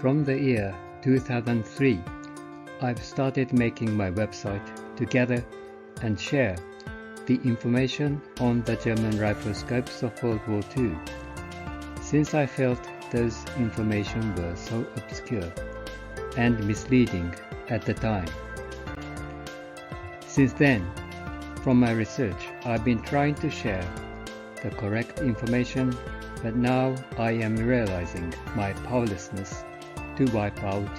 from the year 2003, I've started making my website to gather and share the information on the German rifle scopes of World War II, since I felt those information were so obscure and misleading at the time. Since then, from my research, I've been trying to share the correct information, but now I am realizing my powerlessness to wipe out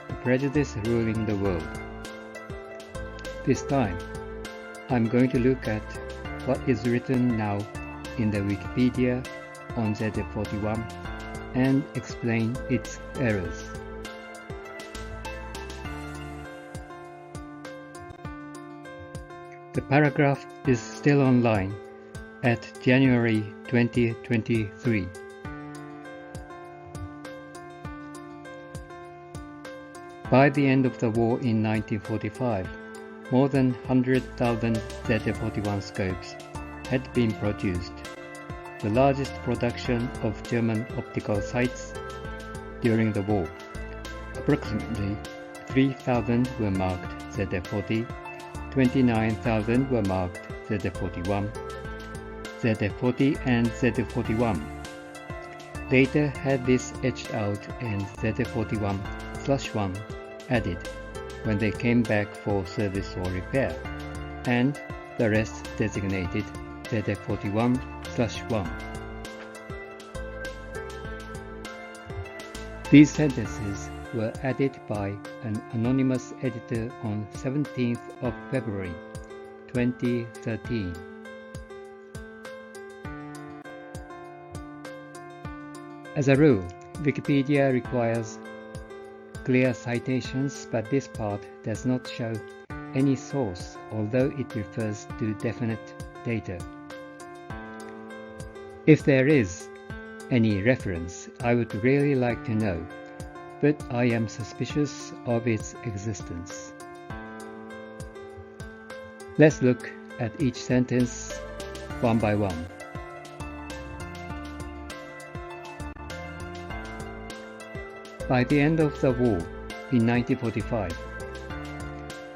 the prejudice ruling the world. This time, I'm going to look at what is written now in the Wikipedia on ZF41 and explain its errors. The paragraph is still online at January 2023. By the end of the war in 1945, more than 100,000 ZF41 scopes had been produced, the largest production of German optical sights during the war. Approximately 3,000 were marked ZF40, 29,000 were marked ZF41, ZF40 and ZF41. Later had this etched out and ZF41/1 added when they came back for service or repair, and the rest designated ZF41/1. These sentences were added by an anonymous editor on 17th of February 2013. As a rule, Wikipedia requires clear citations, but this part does not show any source, although it refers to definite data. If there is any reference, I would really like to know, but I am suspicious of its existence. Let's look at each sentence one by one. By the end of the war in 1945,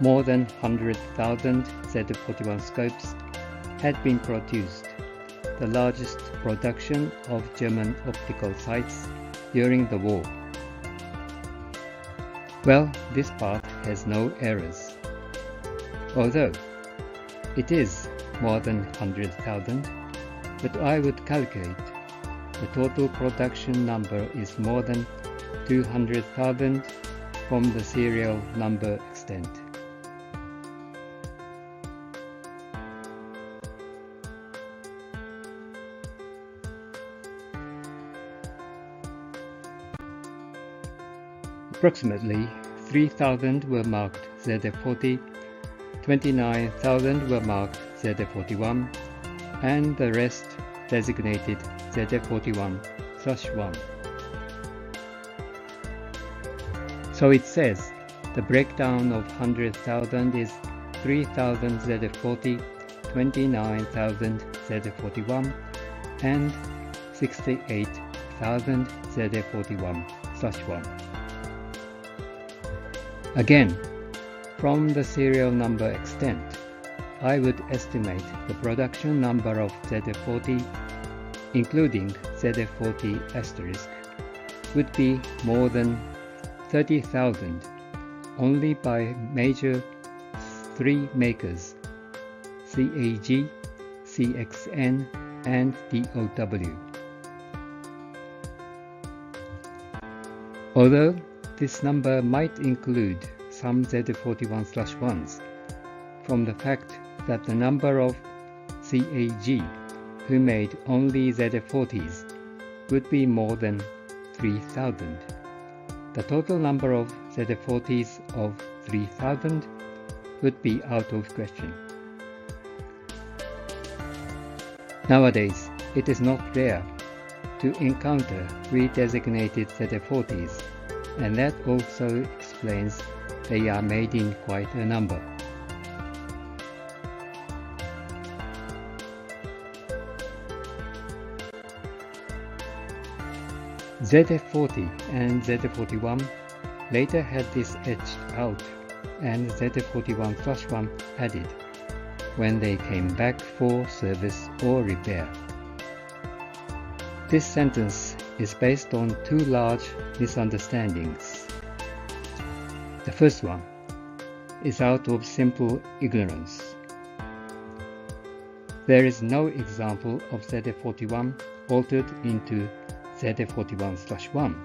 more than 100,000 ZF41 scopes had been produced, the largest production of German optical sights during the war. Well, this part has no errors. Although it is more than 100,000, but I would calculate the total production number is more than 200,000 from the serial number extent. Approximately 3,000 were marked ZF40, 29,000 were marked ZF41, and the rest designated ZF41/1. So it says the breakdown of 100,000 is 3,000 ZF40, 29,000 ZF41, and 68,000 ZF41/1. Again, from the serial number extent, I would estimate the production number of ZF40, including ZF40 asterisk, would be more than 30,000 only by major three makers, CAG, CXN, and DOW. Although this number might include some ZF41/1s, from the fact that the number of CAG who made only ZF40s would be more than 3,000. The total number of ZF40s of 3,000 would be out of question. Nowadays, it is not rare to encounter redesignated ZF40s, and that also explains they are made in quite a number. ZF40 and ZF41 later had this etched out and ZF41 added when they came back for service or repair. This sentence is based on two large misunderstandings. The first one is out of simple ignorance. There is no example of ZF41 altered into ZF41/1,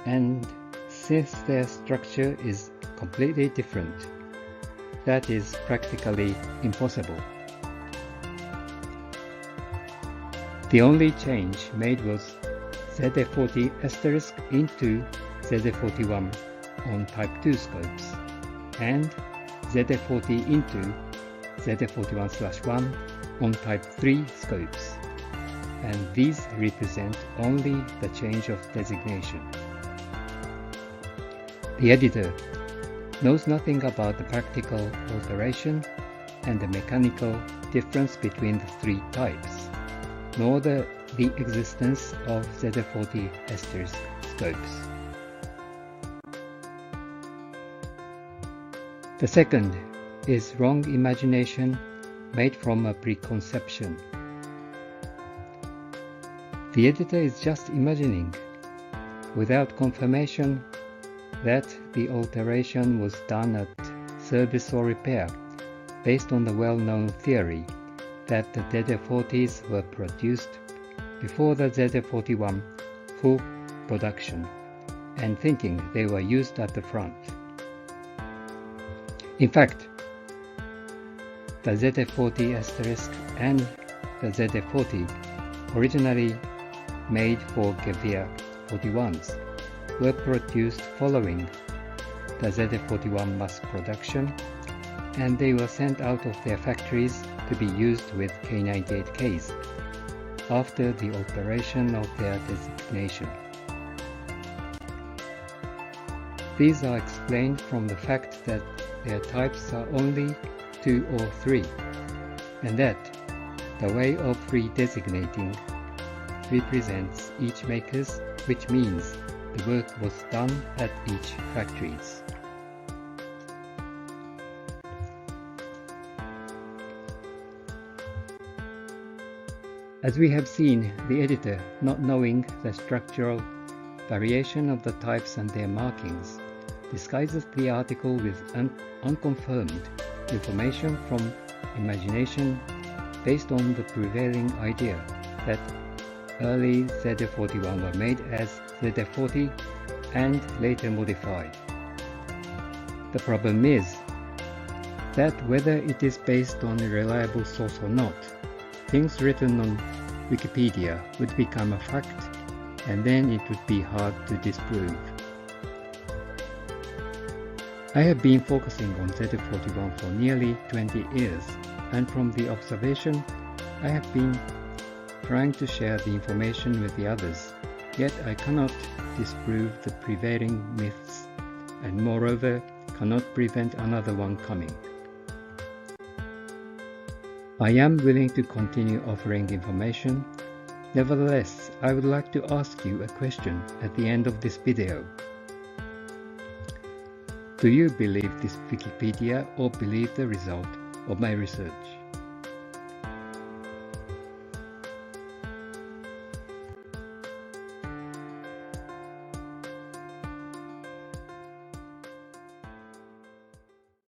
and since their structure is completely different, that is practically impossible. The only change made was ZF40 asterisk into ZF41 on Type 2 scopes and ZF40 into ZF41/1 on Type 3 scopes, and these represent only the change of designation. The editor knows nothing about the practical alteration and the mechanical difference between the three types, nor the existence of ZF40 asterisk scopes. The second is wrong imagination made from a preconception. The editor is just imagining, without confirmation, that the alteration was done at service or repair, based on the well-known theory that the ZF40s were produced before the ZF41 full production, and thinking they were used at the front. In fact, the ZF40 asterisk and the ZF40 originally made for Gewehr 41s were produced following the ZF41 mass production, and they were sent out of their factories to be used with K98Ks after the alteration of their designation. These are explained from the fact that their types are only 2 or 3, and that the way of redesignating represents each maker's, which means the work was done at each factories. As we have seen, the editor, not knowing the structural variation of the types and their markings, disguises the article with unconfirmed information from imagination based on the prevailing idea that early ZF41 were made as ZF40 and later modified. The problem is that whether it is based on a reliable source or not, things written on Wikipedia would become a fact, and then it would be hard to disprove. I have been focusing on ZF41 for nearly 20 years, and from the observation, I have been trying to share the information with the others, yet I cannot disprove the prevailing myths, and moreover cannot prevent another one coming. I am willing to continue offering information. Nevertheless, I would like to ask you a question at the end of this video. Do you believe this Wikipedia or believe the result of my research?